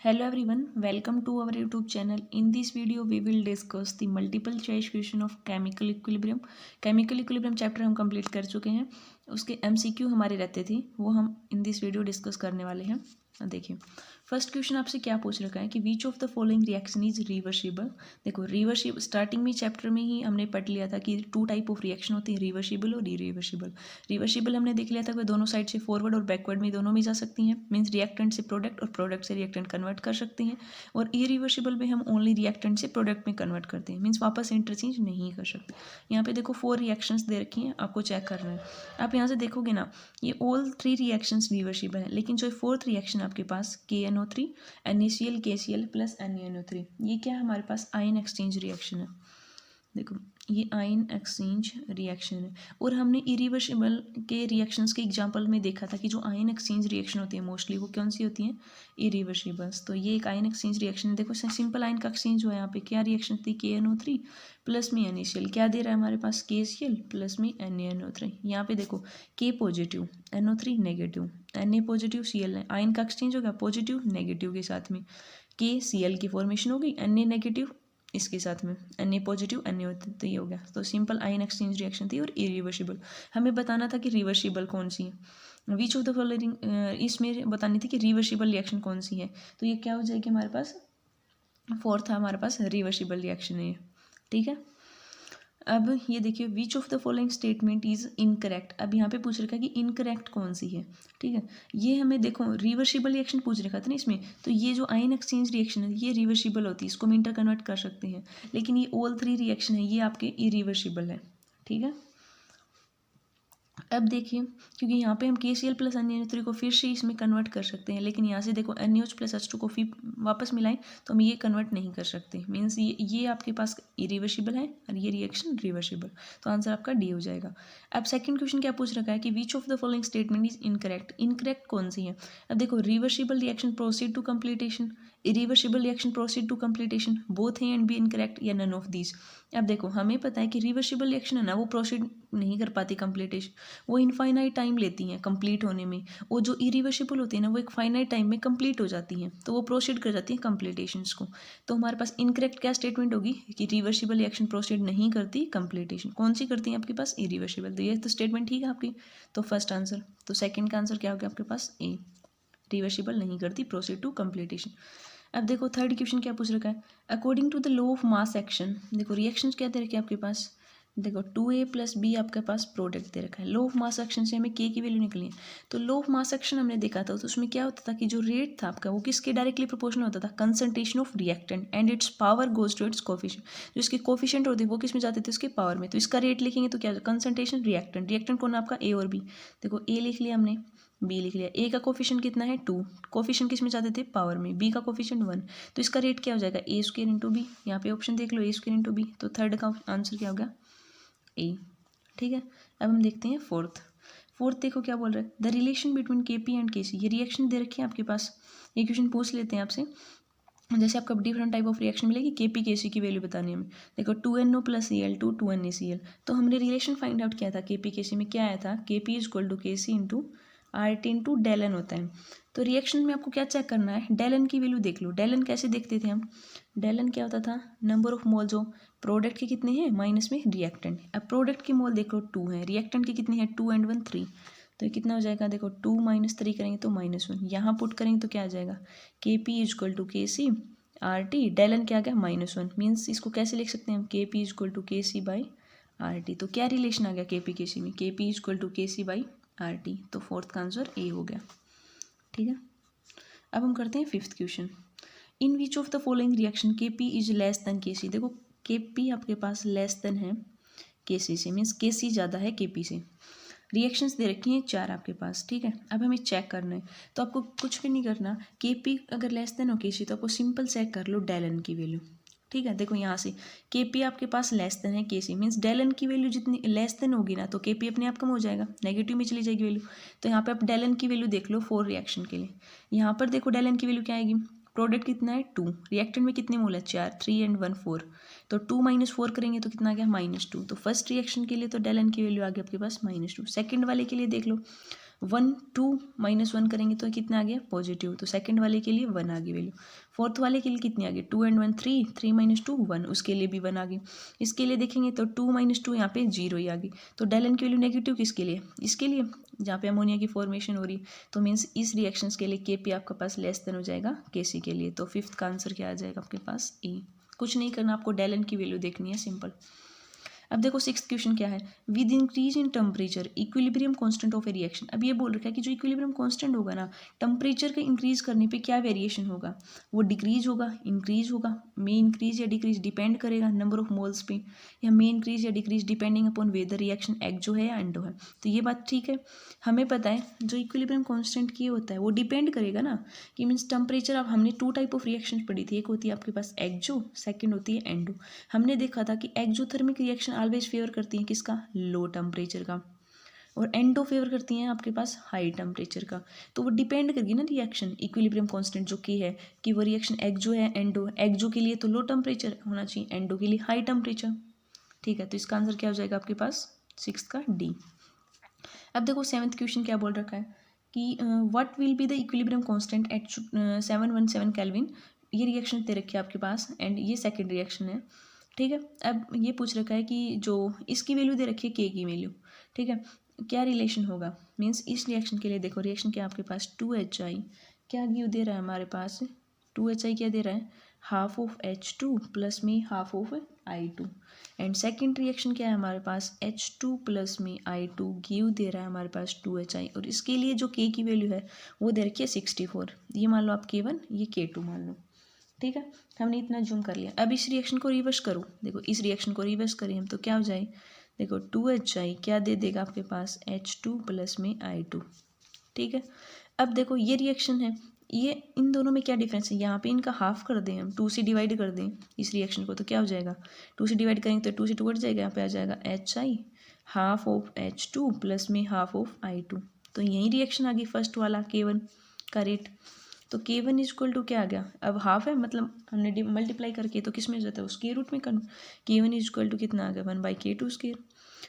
Hello everyone, welcome to our YouTube channel. In this video, we will discuss the multiple choice question of chemical equilibrium. Chemical equilibrium chapter हम complete कर चुके हैं. उसके MCQ हमारे रहते थे, वो हम इन दिस वीडियो डिस्कस करने वाले हैं. देखिए फर्स्ट क्वेश्चन आपसे क्या पूछ रखा है कि which of the following reaction is reversible. देखो रिवर्सिबल स्टार्टिंग में चैप्टर में ही हमने पढ़ लिया था कि टू टाइप ऑफ रिएक्शन होती है, रिवर्सिबल और इरिवर्सिबल. रिवर्सिबल हमने देख लिया था कि दोनों साइड से फॉरवर्ड और बैकवर्ड में दोनों में जा सकती हैं, मीन्स रिएक्टेंट से प्रोडक्ट और प्रोडक्ट से रिएक्टेंट कन्वर्ट कर सकते हैं. और इरिवर्सिबल में हम ओनली रिएक्टेंट से प्रोडक्ट में कन्वर्ट करते हैं, मीन्स वापस इंटरचेंज नहीं कर सकते. यहाँ पे देखो 4 रिएक्शंस दे रखी हैं, आपको चेक करना है. आप यहाँ से देखोगे ना, ये ऑल 3 रिएक्शंस रिवर्सिबल है, लेकिन जो 4th रिएक्शन आपके पास KNO3 NaCl KCl plus NaNO3, ये क्या है हमारे पास आयन एक्सचेंज रिएक्शन है. देखो ये आयन एक्सचेंज रिएक्शन है. और हमने इरिवर्सिबल के रिएक्शंस के एग्जांपल में देखा था कि जो आयन एक्सचेंज रिएक्शन होती है मोस्टली वो कौन सी होती हैं, इरिवर्सिबल्स. तो ये एक आयन एक्सचेंज रिएक्शन है. देखो सिंपल आयन का एक्सचेंज हुआ है. यहाँ पे क्या रिएक्शन थी, KNO3 प्लस में NaCl, क्या दे रहा है हमारे पास KCl प्लस में NaNO3. यहाँ पे देखो K positive NO3 negative, Na positive Cl, ion का एक्सचेंज हो गया पॉजिटिव नेगेटिव के साथ में. KCl की फॉर्मेशन हो गई, Na नेगेटिव इसके साथ में Na पॉजिटिव Na, तो ये हो गया. तो सिंपल आयन एक्सचेंज रिएक्शन थी. और इरिवर्सिबल हमें बताना था कि रिवर्सिबल कौन सी है. विच ऑफ द फॉलोइंग, इसमें बतानी थी कि रिवर्सिबल रिएक्शन कौन सी है. तो ये क्या हो जाएगी हमारे पास, 4th था हमारे पास रिवर्सिबल रिएक्शन है ये. ठीक है. अब ये देखिए विच of the following statement is incorrect. अब यहाँ पे पूछ रखा है कि इनकरेक्ट कौन सी है. ठीक है, ये हमें देखो रिवर्सिबल रिएक्शन पूछ रखा था ना इसमें, तो ये जो आयन एक्सचेंज रिएक्शन है ये रिवर्सिबल होती है, इसको हम इंटर कन्वर्ट कर सकते हैं. लेकिन ये ऑल 3 रिएक्शन है ये आपके इरिवर्सिबल है. ठीक है. अब देखिए क्योंकि यहाँ पे हम KCl प्लस NaNO3 को फिर से इसमें कन्वर्ट कर सकते हैं, लेकिन यहाँ से देखो NaOH प्लस H2 को फिर वापस मिलाएं तो हम ये कन्वर्ट नहीं कर सकते. मीन्स ये आपके पास इरिवर्सिबल है और ये रिएक्शन रिवर्सिबल. तो आंसर आपका डी हो जाएगा. अब सेकंड क्वेश्चन क्या पूछ रखा है कि which of the following statement is incorrect. Incorrect कौन सी है. अब देखो reversible reaction proceed to completion, irreversible reaction proceed to completion, both है एंड बी इनकरेक्ट या नन ऑफ दीज. अब देखो हमें पता है कि रिवर्सिबल रिएक्शन है ना वो प्रोसीड नहीं कर पाती कंप्लीटेशन, वो इनफाइनाइट टाइम लेती हैं कंप्लीट होने में. और जो इरिवर्सिबल होती है ना वो एक फाइनाइट टाइम में कंप्लीट हो जाती हैं, तो वो प्रोसीड कर जाती हैं कंप्लीटेशंस को. तो हमारे पास इनकरेक्ट क्या स्टेटमेंट होगी कि रिवर्सिबल रिएक्शन प्रोसीड नहीं करती कंप्लीटेशन. कौन सी करती है आपके पास, इरिवर्सिबल. तो ये तो स्टेटमेंट ठीक है आपकी. तो फर्स्ट आंसर. तो सेकेंड का आंसर क्या हो गया आपके पास, ए, रिवर्सिबल नहीं करती, प्रोसीड टू कंप्लीटेशन. अब देखो थर्ड क्वेश्चन क्या पूछ रखा है, according to the law of mass action. देखो रिएक्शन क्या दे रखे आपके पास, देखो 2A प्लस बी आपके पास प्रोडक्ट दे रखा है. लॉ ऑफ मास एक्शन से हमें K की वैल्यू निकली है. तो लॉ ऑफ मास एक्शन हमने देखा था, तो उसमें क्या होता था कि जो रेट था आपका वो किसके डायरेक्टली प्रोपोर्शनल होता था, concentration of reactant and its power goes to its coefficient. जो इसके कोफिशिएंट होते हैं वो किस में जाते थे, उसके पावर में. तो इसका रेट लिखेंगे तो क्या, कंसंट्रेशन रिएक्टेंट, रिएक्टेंट कौन आपका A और B. देखो A लिख लिया हमने, B लिख लिया. A का कोफिशिएंट कितना है 2, कोफिशिएंट किस में जाते थे, पावर में. B का कोफिशिएंट 1, तो इसका रेट क्या हो जाएगा A² इंटू बी. यहाँ पे ऑप्शन देख लो A² इंटू बी. तो थर्ड का आंसर क्या होगा, ए. ठीक है. अब हम देखते हैं फोर्थ देखो क्या बोल रहा है, the relation between KP and KC. ये रिएक्शन दे रखी है आपके पास, ये क्वेश्चन पूछ लेते हैं आपसे. जैसे आपका डिफरेंट टाइप ऑफ रिएक्शन मिलेगी, KP KC की वैल्यू बतानी है हमें. देखो 2NO प्लस Cl2 2NaCl. तो हमने रिलेशन फाइंड आउट किया था KP KC में, क्या आया था, KP is equal to KC into RT into del n होता है. तो रिएक्शन में आपको क्या चेक करना है, डेल एन की वैल्यू देख लो. डेल एन कैसे देखते थे हम, डेल एन क्या होता था, नंबर ऑफ मोल जो प्रोडक्ट के कितने हैं माइनस में रिएक्टेंट. अब प्रोडक्ट की मोल देखो 2 है, रिएक्टेंट के कितने हैं 2 and 1 3. तो ये कितना हो जाएगा, देखो 2 - 3 करेंगे तो -1. यहाँ पुट करेंगे तो क्या आ जाएगा, KP is equal to KC RT, del n क्या आ गया -1. मीन्स इसको कैसे लिख सकते हैं हम, KP is equal to KC by RT. तो क्या रिलेशन आ गया KP KC में, KP is equal to KC by RT. तो फोर्थ का आंसर ए हो गया. ठीक है. अब हम करते हैं fifth question, in which of the following reaction KP is less than KC. देखो KP आपके पास लेस देन है KC से, मीन्स KC ज़्यादा है KP से. रिएक्शंस दे रखी हैं 4 आपके पास. ठीक है. अब हमें चेक करना है, तो आपको कुछ भी नहीं करना. KP अगर लेस देन हो KC तो आपको सिंपल चेक कर लो डेल एन की वैल्यू. ठीक है. देखो यहाँ से KP आपके पास लेस देन है KC, मीन्स डेल एन की वैल्यू जितनी लेस देन होगी ना तो KP अपने आप कम हो जाएगा, नेगेटिव में चली जाएगी वैल्यू. तो यहाँ पे आप डेल एन की वैल्यू देख लो 4 रिएक्शन के लिए. यहाँ पर देखो डेल एन की वैल्यू क्या आएगी, प्रोडक्ट कितना है 2, रिएक्टेंट में कितने मोल है 4, 3 and 1 4. तो 2 - 4 करेंगे तो कितना आ गया -2. तो फर्स्ट रिएक्शन के लिए तो डेल एन की वैल्यू आ गई आपके पास -2. सेकंड वाले के लिए देख लो, 1 2 -1 करेंगे तो कितना आ गया पॉजिटिव, तो सेकंड वाले के लिए 1 आ गई वैल्यू। फोर्थ वाले के लिए कितनी आ गई 2 and 1 3, 3 - 2 1, उसके लिए भी 1 आ गई। इसके लिए देखेंगे तो 2 - 2 यहाँ पे 0 ही आ गई। तो डेल एन की वैल्यू नेगेटिव किसके लिए, इसके लिए जहाँ पे अमोनिया की फॉर्मेशन हो रही है, तो मीन्स इस रिएक्शंस के लिए के पी आपके पास लेस देन हो जाएगा के सी के लिए। तो फिफ्थ का आंसर क्या आ जाएगा आपके पास ई। कुछ नहीं करना, आपको डेल एन की वैल्यू देखनी है, सिंपल। अब देखो सिक्स्थ क्वेश्चन क्या है, with increase in temperature equilibrium constant of A reaction. अब ये बोल रखा है कि जो इक्विलिब्रियम कांस्टेंट होगा ना, टेम्परेचर का इंक्रीज करने पे क्या वेरिएशन होगा, वो डिक्रीज होगा, इंक्रीज होगा, मे इंक्रीज या डिक्रीज डिपेंड करेगा नंबर ऑफ मोल्स पे, या मे इंक्रीज या decrease depending upon whether reaction exo है या एंडो है। तो ये बात ठीक है, हमें पता है जो इक्विलिब्रियम कांस्टेंट की होता है वो डिपेंड करेगा ना कि मीन्स टेम्परेचर। अब हमने 2 टाइप ऑफ रिएक्शन पढ़ी थी, एक होती है आपके पास एक्जो, सेकेंड होती है एंडो। हमने देखा था कि एक्जोथर्मिक रिएक्शन ऑलवेज फेवर करती हैं किसका, लो टेम्परेचर का, और एंडो फेवर करती हैं आपके पास हाई टेम्परेचर का। तो वो डिपेंड करेगी ना रिएक्शन इक्विलिब्रियम कांस्टेंट जो की है कि वो रिएक्शन एक्जो है एंडो। एक्जो के लिए तो लो टेम्परेचर होना चाहिए, एंडो के लिए हाई टेम्परेचर। ठीक है, तो इसका आंसर क्या हो जाएगा आपके पास सिक्स्थ का डी। अब देखो सेवन्थ क्वेश्चन क्या बोल रखा है कि what will be the equilibrium constant eight 717 kelvin. ये रिएक्शन दे रखी है आपके पास एंड ये सेकंड रिएक्शन है। ठीक है, अब ये पूछ रखा है कि जो इसकी वैल्यू दे रखी है के की वैल्यू। ठीक है, क्या रिलेशन होगा, मीन्स इस रिएक्शन के लिए देखो रिएक्शन क्या आपके पास 2HI क्या गिव दे रहा है हमारे पास 2HI क्या दे रहा है हाफ ऑफ H2 प्लस में half of I2। And second reaction क्या है हमारे पास H2 प्लस में I2 गिव दे रहा है हमारे पास 2HI, और इसके लिए जो K की वैल्यू है वो दे रखी है 64। ये मान लो आप K1, ये K2 मान लो। ठीक है, हमने इतना जूम कर लिया। अब इस रिएक्शन को रिवर्स करो, देखो इस रिएक्शन को रिवर्स करें हम तो क्या हो जाए, देखो 2HI क्या दे देगा आपके पास H2 प्लस में I2। ठीक है, अब देखो ये रिएक्शन है, ये इन दोनों में क्या डिफरेंस है, यहाँ पे इनका हाफ कर दें हम, 2 से डिवाइड कर दें इस रिएक्शन को, तो क्या हो जाएगा 2 से डिवाइड करेंगे तो 2 से 2 कट जाएगा, यहाँ पे आ जाएगा HI half of H2 plus में हाफ ऑफ I2। तो यही रिएक्शन आ गई फर्स्ट वाला K1 का रेट। तो K1 इज इक्वल टू क्या आ गया, अब हाफ है मतलब हमने मल्टीप्लाई करके तो किस में हो जाता है उसके रूट में कर। K1 इज इक्वल टू कितना आ गया 1/K2 स्क्वायर।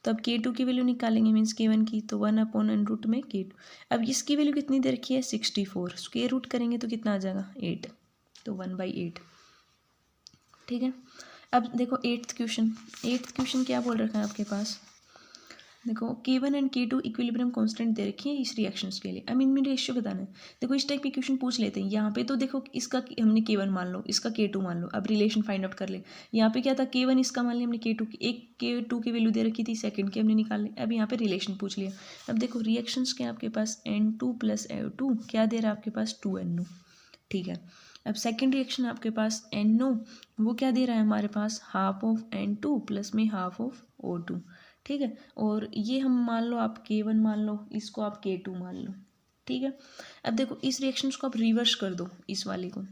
तो अब K2 की वैल्यू निकालेंगे मीन्स K1 की, तो 1/√में K2। अब इसकी वैल्यू कितनी दे रखी है 64, स्क्वायर रूट करेंगे तो कितना आ जाएगा 8, तो 1/8। ठीक है, अब देखो एट्थ क्वेश्चन क्या बोल रखा है आपके पास, देखो K1 and K2 equilibrium constant दे रखी है इस रिएक्शंस के लिए। अब इनमें रेशियो बताना है। देखो इस टाइप के क्वेश्चन पूछ लेते हैं, यहाँ पे तो देखो इसका हमने K1 मान लो, इसका K2 मान लो, अब रिलेशन फाइंड आउट कर ले। यहाँ पे क्या था K1 इसका मान लिया हमने, K2 की एक K2 की वैल्यू दे रखी थी, सेकंड की हमने निकाल ली। अब यहाँ पे रिलेशन पूछ लिया। अब देखो रिएक्शंस के आपके पास N2 प्लस N2 क्या दे रहा है आपके पास 2NO। ठीक है, अब सेकेंड रिएक्शन आपके पास NO वो क्या दे रहा है हमारे पास हाफ ऑफ N2 प्लस में हाफ ऑफ O2। ठीक है, और ये हम मान लो आप K1 मान लो, इसको आप K2 मान लो। ठीक है, अब देखो इस रिएक्शन को आप रिवर्स कर दो इस वाले को,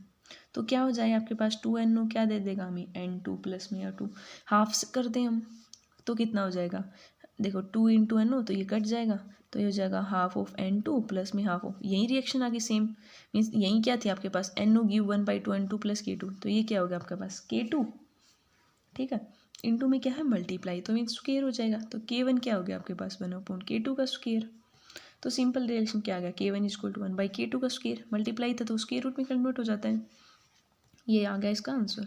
तो क्या हो जाए आपके पास 2NO क्या दे देगा हमें N2 प्लस में R2, हाफ से कर दें हम तो कितना हो जाएगा, देखो 2 × NO तो ये कट जाएगा, तो ये हो जाएगा हाफ ऑफ N2 प्लस में हाफ ऑफ, यही रिएक्शन आ गई सेम, मीन्स यही क्या थी आपके पास NO give 1/2 N2 plus K2, तो ये क्या हो गया आपके पास K2। ठीक है, इनटू में क्या है मल्टीप्लाई, तो मीन्स स्क्वायर हो जाएगा, तो K1 क्या हो गया आपके पास 1/K2 का स्क्वायर। तो सिंपल रिलेशन क्या आ गया K1 is equal to 1/K2 का स्क्वायर, मल्टीप्लाई था तो स्क्वायर रूट में कन्वर्ट हो जाता है। ये आ गया इसका आंसर।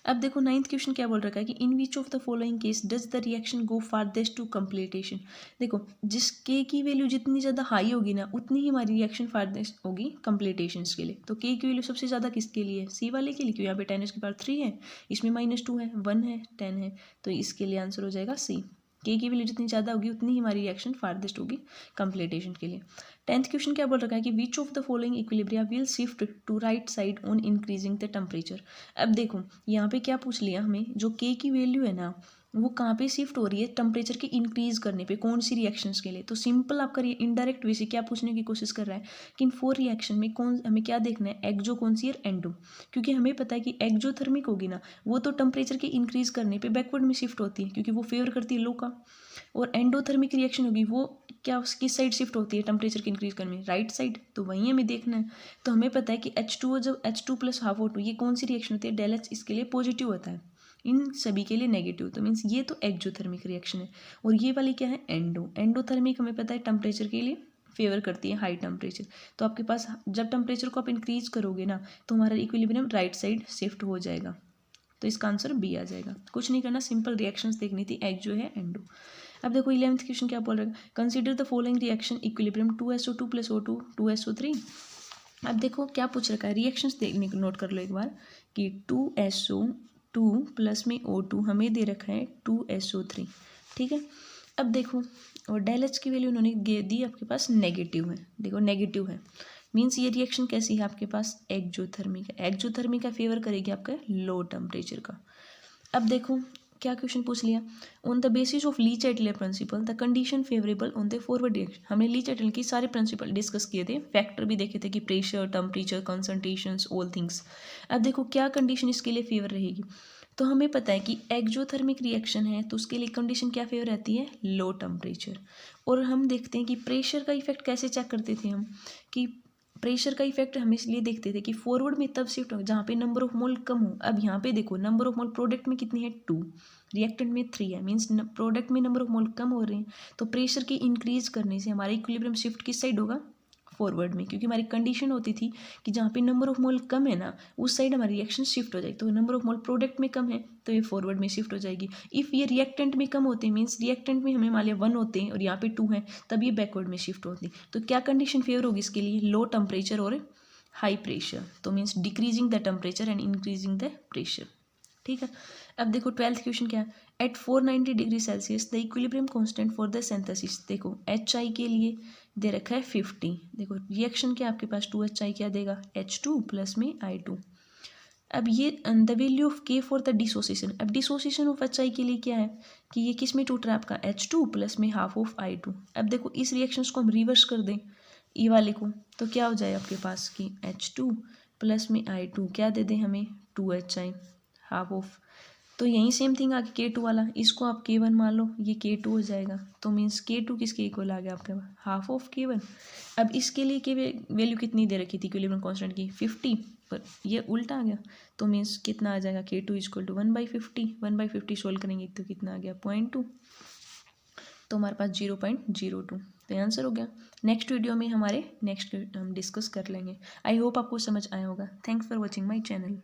अब देखो नाइन्थ क्वेश्चन क्या बोल रखा है कि in which of the following case does the reaction go farthest to completion. देखो जिस के की वैल्यू जितनी ज़्यादा हाई होगी ना उतनी ही हमारी रिएक्शन फारदेस्ट होगी कंप्लीटेशन के लिए। तो के की वैल्यू सबसे ज़्यादा किसके लिए है, सी वाले के लिए, क्योंकि यहाँ पे 10⁻³ है, इसमें -2 है, 1 है, 10 है, तो इसके लिए आंसर हो जाएगा सी। के की वैल्यू जितनी ज़्यादा होगी उतनी ही हमारी रिएक्शन फारदेस्ट होगी कंप्लीटेशन के लिए। 10th क्वेश्चन क्या बोल रखा है कि which of the following equilibria will shift to right side on increasing the temperature. अब देखो यहाँ पे क्या पूछ लिया हमें, जो के की वैल्यू है ना वो कहाँ पे शिफ्ट हो रही है टेम्परेचर के इंक्रीज करने पे, कौन सी रिएक्शंस के लिए। तो सिंपल आप करिए इनडायरेक्ट वे से क्या पूछने की कोशिश कर रहा है कि इन 4 रिएक्शन में कौन हमें क्या देखना है, एक्जो कौन सी है एंडो, क्योंकि हमें पता है कि एक्जोथर्मिक होगी ना वो तो टेम्परेचर के इंक्रीज करने पे बैकवर्ड में शिफ्ट होती है क्योंकि वो फेवर करती है लो का, और एंडोथर्मिक रिएक्शन होगी वो क्या किस साइड शिफ्ट होती है टेम्परेचर के इंक्रीज करने में, राइट साइड, तो वहीं हमें देखना है। तो हमें पता है कि H2 जब H2 प्लस हाफ O2 ये कौन सी रिएक्शन होती है, डेल H इसके लिए पॉजिटिव होता है, इन सभी के लिए नेगेटिव, तो मीन्स ये तो एक्जोथर्मिक रिएक्शन है। और ये वाली क्या है एंडोथर्मिक, हमें पता है टेम्परेचर के लिए फेवर करती है हाई टेम्परेचर। तो आपके पास जब टेम्परेचर को आप इंक्रीज करोगे ना तो हमारा इक्विलिब्रियम राइट साइड शिफ्ट हो जाएगा। तो इसका आंसर बी आ जाएगा। कुछ नहीं करना, सिंपल रिएक्शंस देखनी थी, एच जो है एंडो। अब देखो 11th क्वेश्चन क्या बोल रहा है, consider the following reaction equilibrium 2SO2 + O2 2SO3। अब देखो क्या पूछ रखा है, रिएक्शंस देखने नोट कर लो एक बार कि 2SO2 प्लस में O2 हमें दे रखा है 2SO3, ठीक है। अब देखो और डेल एच की वैल्यू उन्होंने दी आपके पास नेगेटिव है, देखो नेगेटिव है, मीन्स ये रिएक्शन कैसी है आपके पास एक्जोथर्मिक है। एक्जोथर्मिक का फेवर करेगी आपका लो टेम्परेचर का। अब देखो क्या क्वेश्चन पूछ लिया, on the basis of Le Chatelier principle the condition favourable on the forward reaction. हमने ली चाइटलर की सारे प्रिंसिपल डिस्कस किए थे, फैक्टर भी देखे थे कि pressure, temperature, concentrations, all things. अब देखो क्या कंडीशन इसके लिए फेवर रहेगी, तो हमें पता है कि एक्जोथर्मिक रिएक्शन है तो उसके लिए कंडीशन क्या फेवर रहती है, लो टेम्परेचर। और हम देखते हैं कि प्रेशर का इफेक्ट कैसे चेक करते थे हम, कि प्रेशर का इफेक्ट हम इसलिए देखते थे कि फॉरवर्ड में तब शिफ्ट हो जहाँ पे नंबर ऑफ मोल कम हो। अब यहाँ पे देखो नंबर ऑफ मोल प्रोडक्ट में कितनी है 2, रिएक्टेंट में 3 है, मीन्स प्रोडक्ट में नंबर ऑफ मोल कम हो रहे हैं। तो प्रेशर की इंक्रीज करने से हमारा इक्विलिब्रियम शिफ्ट किस साइड होगा, फॉरवर्ड में, क्योंकि हमारी कंडीशन होती थी कि जहाँ पे नंबर ऑफ मोल कम है ना उस साइड हमारी रिएक्शन शिफ्ट हो जाएगी। तो नंबर ऑफ मोल प्रोडक्ट में कम है तो ये फॉरवर्ड में शिफ्ट हो जाएगी। इफ़ ये रिएक्टेंट में कम होते हैं, मीन्स रिएक्टेंट में हमें मान लिया 1 होते हैं और यहाँ पे 2 हैं, तब ये बैकवर्ड में शिफ्ट होती है। तो क्या कंडीशन फेवर होगी इसके लिए, लो टेम्परेचर और हाई प्रेशर, तो means decreasing the temperature and increasing the pressure, ठीक है। अब देखो 12th क्वेश्चन क्या है, at 490 degree Celsius the equilibrium constant for the synthesis. देखो HI के लिए दे रखा है 50, देखो रिएक्शन क्या आपके पास 2HI क्या देगा H2 प्लस में I2। अब ये the value of K for the dissociation. अब डिसोसिएशन ऑफ HI के लिए क्या है कि ये किस में टूट रहा है आपका H2 प्लस में हाफ ऑफ I2। अब देखो इस रिएक्शन को हम रिवर्स कर दें ई वाले को, तो क्या हो जाए आपके पास कि H2 प्लस में I2 क्या दे दें हमें 2HI हाफ ऑफ। तो यही सेम थिंग आ गया K2 वाला, इसको आप K1 मान लो, ये K2 हो जाएगा। तो मीन्स K2 किसके इक्वल आ गया आपके पास, हाफ ऑफ K1। अब इसके लिए के वैल्यू कितनी दे रखी थी इक्विलिब्रियम कांस्टेंट की 50, पर ये उल्टा आ गया। तो मीन्स कितना आ जाएगा K2 = 1/50, 1/50 सोल्व करेंगे तो कितना आ गया 0.2, तो हमारे पास 0.02। तो आंसर हो गया। नेक्स्ट वीडियो में हमारे नेक्स्ट हम डिस्कस कर लेंगे। आई होप आपको समझ आया होगा। Thanks for watching my channel.